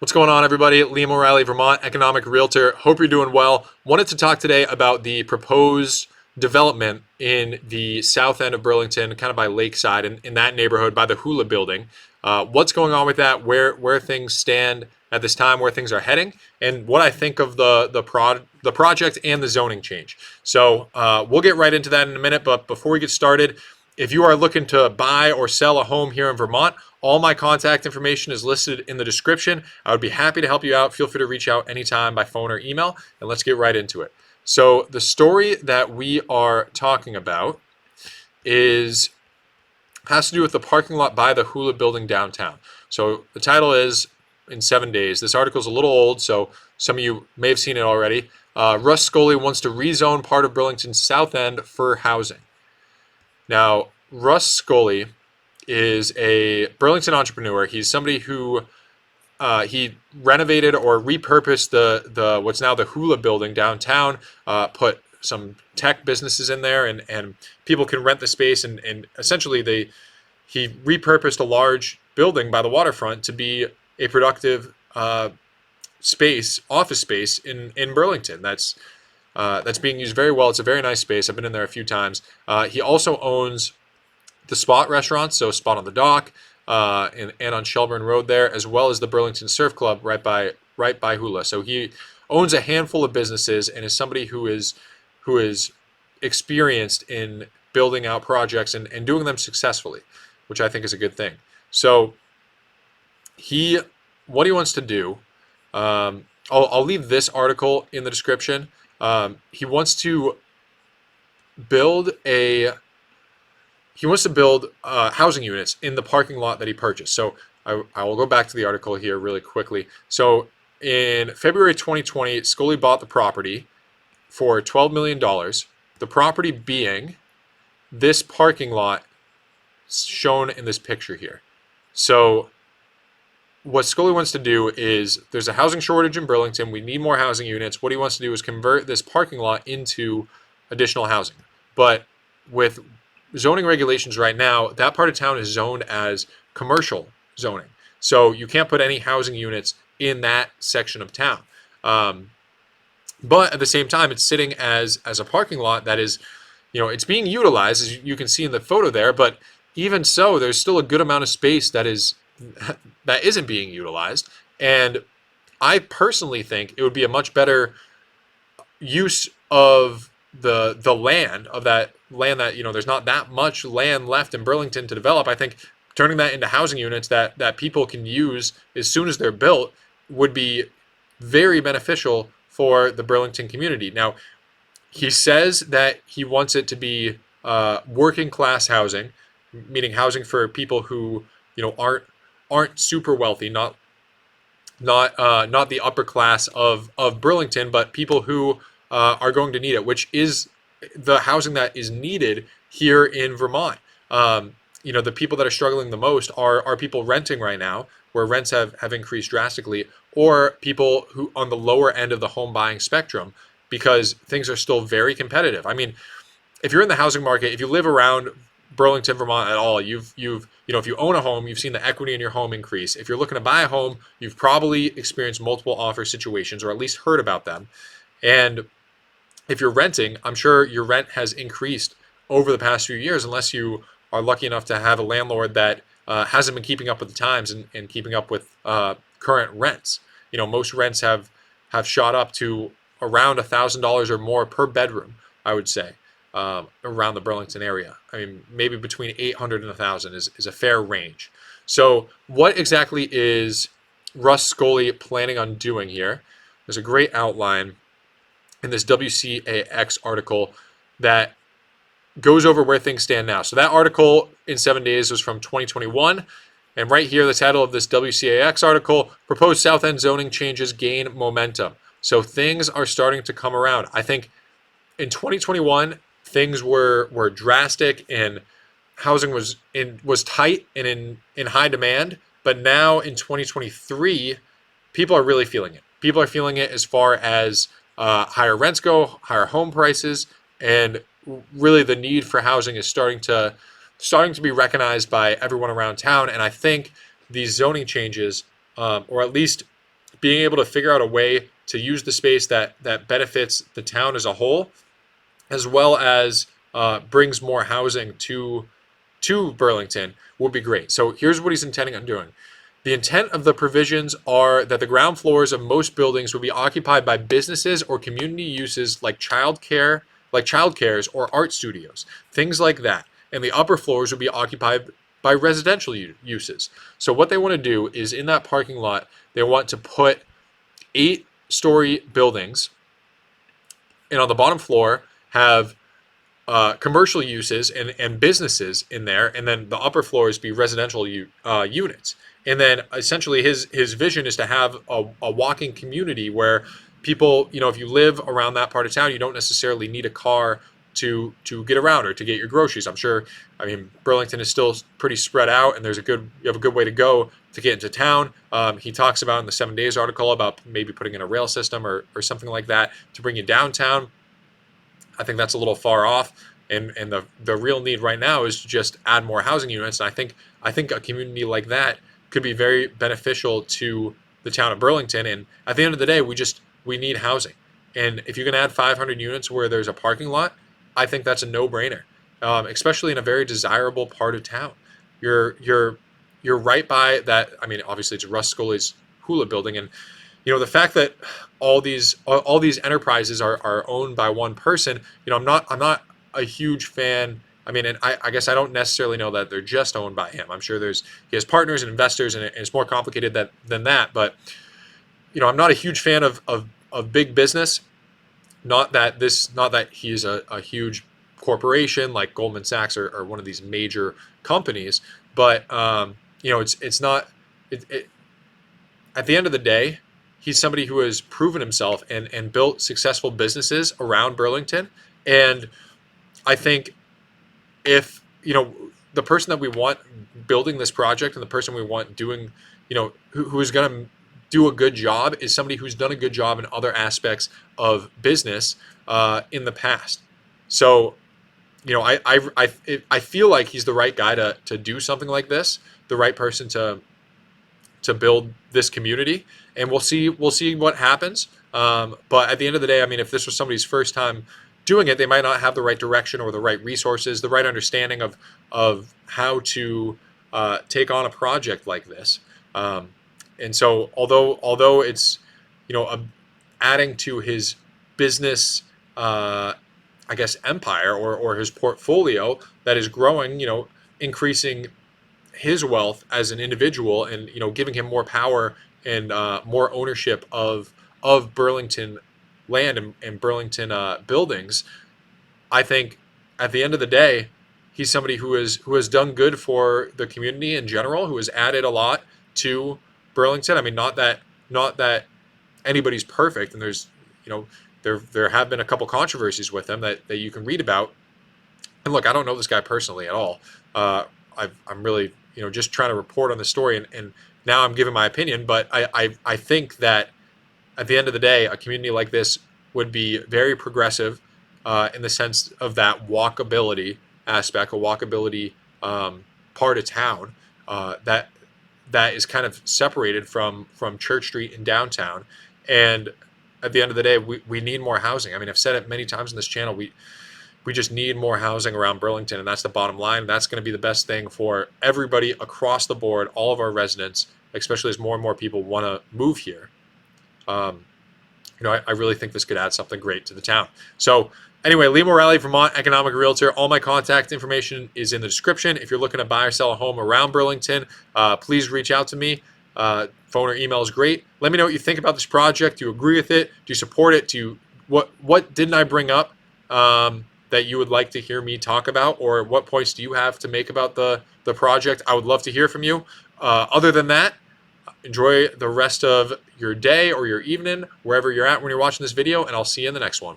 What's going on, everybody? Liam O'Reilly, Vermont economic realtor. Hope you're doing well. Wanted to talk today about the proposed development in the south end of Burlington, kind of by Lakeside, in that neighborhood by the Hula Building. What's going on with that? Where things stand at this time, where things are heading, and what I think of the project and the zoning change. So we'll get right into that in a minute. But before we get started, if you are looking to buy or sell a home here in Vermont, all my contact information is listed in the description. I would be happy to help you out. Feel free to reach out anytime by phone or email, and let's get right into it. So, the story that we are talking about is has to do with the parking lot by the Hula Building downtown. So, the title is In 7 Days. This article is a little old, so some of you may have seen it already. Russ Scully wants to rezone part of Burlington's south end for housing. Now, Russ Scully is a Burlington entrepreneur. He's somebody who he renovated or repurposed the what's now the Hula Building downtown. Put some tech businesses in there, and people can rent the space. And essentially, he repurposed a large building by the waterfront to be a productive space, office space in Burlington. That's being used very well. It's a very nice space. I've been in there a few times. He also owns the Spot restaurant, so Spot on the Dock, and on Shelburne Road there, as well as the Burlington Surf Club right by Hula. So he owns a handful of businesses and is somebody who is experienced in building out projects and doing them successfully, which I think is a good thing. So what he wants to do, I'll leave this article in the description. He wants to build housing units in the parking lot that he purchased. So I will go back to the article here really quickly. So in February 2020, Scully bought the property for $12 million. The property being this parking lot shown in this picture here. So what Scully wants to do is, there's a housing shortage in Burlington. We need more housing units. What he wants to do is convert this parking lot into additional housing. But with zoning regulations right now, that part of town is zoned as commercial zoning. So you can't put any housing units in that section of town. But at the same time, it's sitting as a parking lot that is, it's being utilized, as you can see in the photo there. But even so, there's still a good amount of space that isn't being utilized. And I personally think it would be a much better use of the land, of that land that, there's not that much land left in Burlington to develop. I think turning that into housing units that people can use as soon as they're built would be very beneficial for the Burlington community. Now, he says that he wants it to be working class housing, meaning housing for people who, aren't super wealthy, not the upper class of Burlington, but people who are going to need it, which is the housing that is needed here in Vermont. The people that are struggling the most are people renting right now, where rents have increased drastically, or people who on the lower end of the home buying spectrum, because things are still very competitive. I mean, if you're in the housing market, if you live around Burlington, Vermont at all, if you own a home, you've seen the equity in your home increase. If you're looking to buy a home, you've probably experienced multiple offer situations, or at least heard about them. And if you're renting, I'm sure your rent has increased over the past few years, unless you are lucky enough to have a landlord that hasn't been keeping up with the times and keeping up with current rents. Most rents have shot up to around $1,000 or more per bedroom, I would say, around the Burlington area. I mean, maybe between 800 and 1,000 is a fair range. So what exactly is Russ Scully planning on doing here? There's a great outline in this WCAX article that goes over where things stand now. So that article in 7 days was from 2021. And right here, the title of this WCAX article, Proposed South End Zoning Changes Gain Momentum. So things are starting to come around. I think in 2021, things were drastic and housing was tight and in high demand. But now in 2023, people are really feeling it. People are feeling it as far as higher rents go, higher home prices, and really the need for housing is starting to be recognized by everyone around town. And I think these zoning changes, or at least being able to figure out a way to use the space that benefits the town as a whole, as well as brings more housing to Burlington, would be great. So here's what he's intending on doing. The intent of the provisions are that the ground floors of most buildings will be occupied by businesses or community uses like childcares or art studios, things like that. And the upper floors will be occupied by residential uses. So what they want to do is in that parking lot, they want to put 8-story buildings, and on the bottom floor have commercial uses and businesses in there, and then the upper floors be residential units. And then essentially his vision is to have a walking community where people, if you live around that part of town, you don't necessarily need a car to get around or to get your groceries. I'm sure, Burlington is still pretty spread out, and you have a good way to go to get into town. He talks about in the 7 Days article about maybe putting in a rail system or something like that to bring you downtown. I think that's a little far off, and the real need right now is to just add more housing units. And I think a community like that could be very beneficial to the town of Burlington. And at the end of the day, we need housing. And if you can add 500 units where there's a parking lot, I think that's a no-brainer, especially in a very desirable part of town. You're right by that. Obviously it's Russ Scully's Hula building, and the fact that all these enterprises are owned by one person. I'm not a huge fan. And I guess I don't necessarily know that they're just owned by him. I'm sure he has partners and investors, and it's more complicated than that. But I'm not a huge fan of big business. Not that he's a huge corporation like Goldman Sachs or one of these major companies, but it's not. At the end of the day, he's somebody who has proven himself and built successful businesses around Burlington. And I think if, the person that we want building this project and the person we want doing, who's going to do a good job is somebody who's done a good job in other aspects of business in the past. So, I feel like he's the right guy to do something like this, the right person to build this community, and we'll see what happens. But at the end of the day, if this was somebody's first time doing it, they might not have the right direction or the right resources, the right understanding of how to take on a project like this. And so, although it's adding to his business, empire or his portfolio that is growing, increasing his wealth as an individual, and giving him more power and more ownership of Burlington land and Burlington buildings. I think at the end of the day, he's somebody who has done good for the community in general, who has added a lot to Burlington. Not that anybody's perfect, and there's there have been a couple controversies with him that you can read about. And look, I don't know this guy personally at all. I'm really just trying to report on the story, and now I'm giving my opinion. But I think that at the end of the day, a community like this would be very progressive in the sense of that walkability aspect, a walkability part of town that is kind of separated from Church Street and downtown. And at the end of the day, we need more housing. I've said it many times in this channel. We just need more housing around Burlington, and that's the bottom line. That's going to be the best thing for everybody across the board, all of our residents, especially as more and more people want to move here. I really think this could add something great to the town. So anyway, Lee Morelli, Vermont Economic Realtor. All my contact information is in the description. If you're looking to buy or sell a home around Burlington, please reach out to me. Phone or email is great. Let me know what you think about this project. Do you agree with it? Do you support it? What didn't I bring up that you would like to hear me talk about, or what points do you have to make about the project? I would love to hear from you. Other than that, enjoy the rest of your day or your evening, wherever you're at when you're watching this video, and I'll see you in the next one.